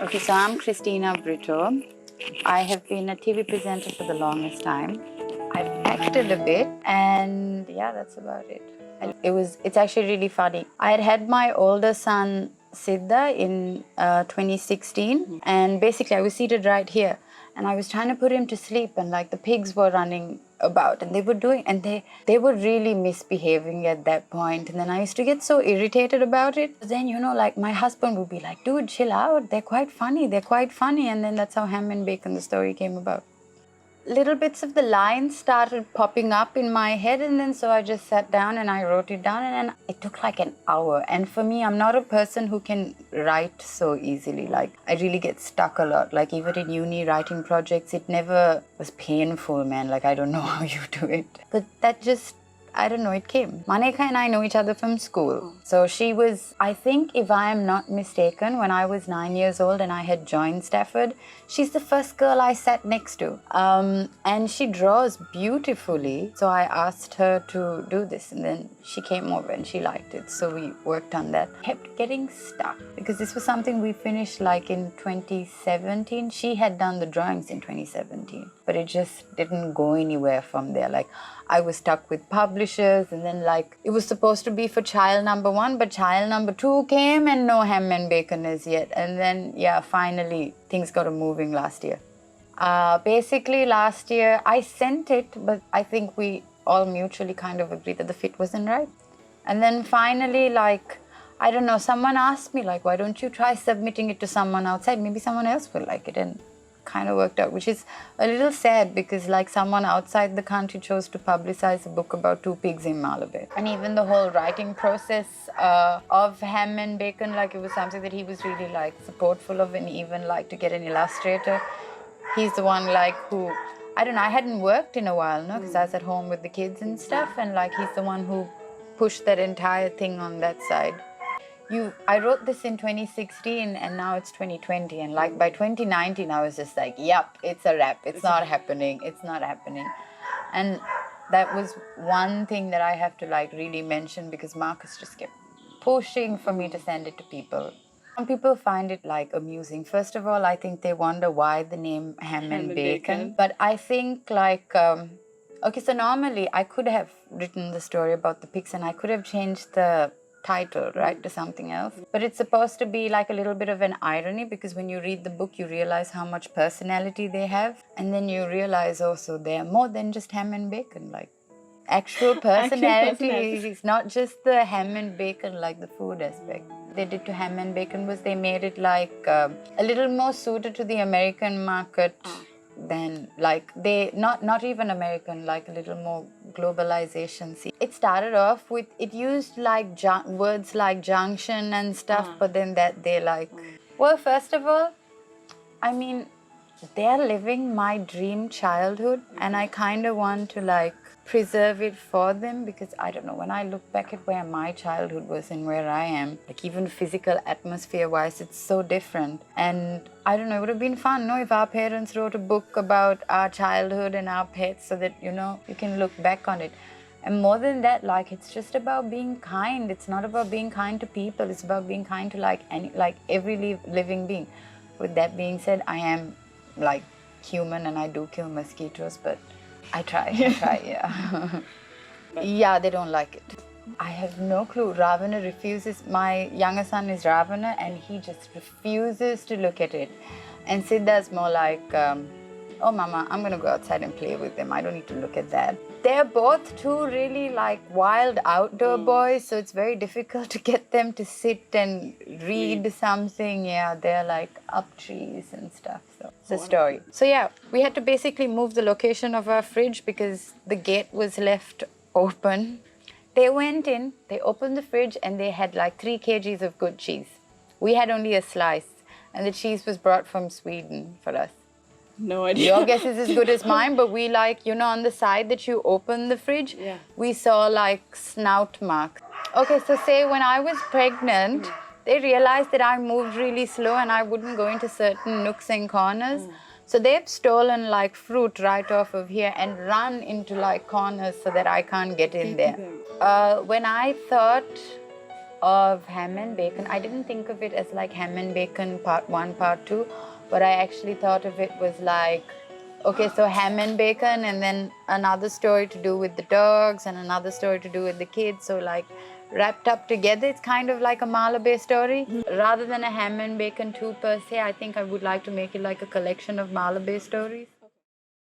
Okay, so I'm Christina Brito. I have been a TV presenter for the longest time. I've acted a bit, and yeah, that's about it. And it's actually really funny. I had my older son Siddha in 2016, and basically I was seated right here, and I was trying to put him to sleep, and like the pigs were running about, and they were really misbehaving at that point. And then I used to get so irritated about it. Then like my husband would be like, "Dude, chill out. They're quite funny." And then that's how Ham and Bacon the story came about. Little bits of the lines started popping up in my head, and then so I just sat down and I wrote it down, and then it took like an hour. And for me, I'm not a person who can write so easily. Like, I really get stuck a lot. Like, even in uni writing projects, it never was painful, man. Like, I don't know how you do it, but that just, I don't know, it came. Maneka and I know each other from school. So she was, I think, if I am not mistaken, when I was 9 years old and I had joined Stafford, she's the first girl I sat next to. And she draws beautifully. So I asked her to do this, and then she came over and she liked it. So we worked on that. Kept getting stuck because this was something we finished like in 2017. She had done the drawings in 2017, but it just didn't go anywhere from there. Like, I was stuck with publishers, and then like it was supposed to be for child number 1, but child number 2 came and no Ham and Bacon as yet. And then finally things got moving last year. Basically last year I sent it, but I think we all mutually kind of agreed that the fit wasn't right. And then finally, like, I don't know, someone asked me like, why don't you try submitting it to someone outside? Maybe someone else will like it. And kind of worked out, which is a little sad because like someone outside the country chose to publicize a book about 2 pigs in Malabe. And even the whole writing process of Ham and Bacon, like, it was something that he was really like supportful of, and even like to get an illustrator. He's the one like who, I don't know, I hadn't worked in a while, no, because I was at home with the kids and stuff, and like he's the one who pushed that entire thing on that side. I wrote this in 2016 and now it's 2020, and like by 2019 I was just like, yep, it's a wrap. It's not happening. And that was one thing that I have to like really mention, because Marcus just kept pushing for me to send it to people. Some people find it like amusing. First of all, I think they wonder why the name Ham and Bacon. But I think like, okay, so normally I could have written the story about the pigs and I could have changed the title, right, to something else. But it's supposed to be like a little bit of an irony, because when you read the book, you realize how much personality they have. And then you realize also they're more than just ham and bacon, like actual personality. It's not just the ham and bacon, like the food aspect. They did to ham and bacon was they made it like a little more suited to the American market than like they, not even American, like a little more globalization. See, it started off with, it used like words like junction and stuff, but then that they like, well, first of all, I mean, they're living my dream childhood, and I kind of want to like preserve it for them, because I don't know, when I look back at where my childhood was and where I am, like even physical atmosphere wise, it's so different. And I don't know, it would have been fun, no, if our parents wrote a book about our childhood and our pets, so that you can look back on it. And more than that, like, it's just about being kind. It's not about being kind to people, it's about being kind to like every living being. With that being said, I am like human and I do kill mosquitoes, but I try, yeah. Yeah, they don't like it. I have no clue. Ravana refuses. My younger son is Ravana, and he just refuses to look at it. And Siddha's more like, oh mama, I'm gonna go outside and play with them. I don't need to look at that. They're both two really like wild outdoor boys, so it's very difficult to get them to sit and read something. Yeah, they're like up trees and stuff. So it's a story. So yeah, we had to basically move the location of our fridge because the gate was left open. They went in, they opened the fridge, and they had like 3 kgs of good cheese. We had only a slice, and the cheese was brought from Sweden for us. No idea. Your guess is as good as mine, but we like, on the side that you open the fridge, we saw like snout marks. Okay, so say when I was pregnant, they realized that I moved really slow and I wouldn't go into certain nooks and corners. So they've stolen like fruit right off of here and run into like corners so that I can't get in there. When I thought of ham and bacon. I didn't think of it as like ham and bacon part 1, part 2, but I actually thought of it was like, okay, so ham and bacon, and then another story to do with the dogs, and another story to do with the kids. So like wrapped up together, it's kind of like a Malabe story. Rather than a ham and bacon 2 per se, I think I would like to make it like a collection of Malabe stories.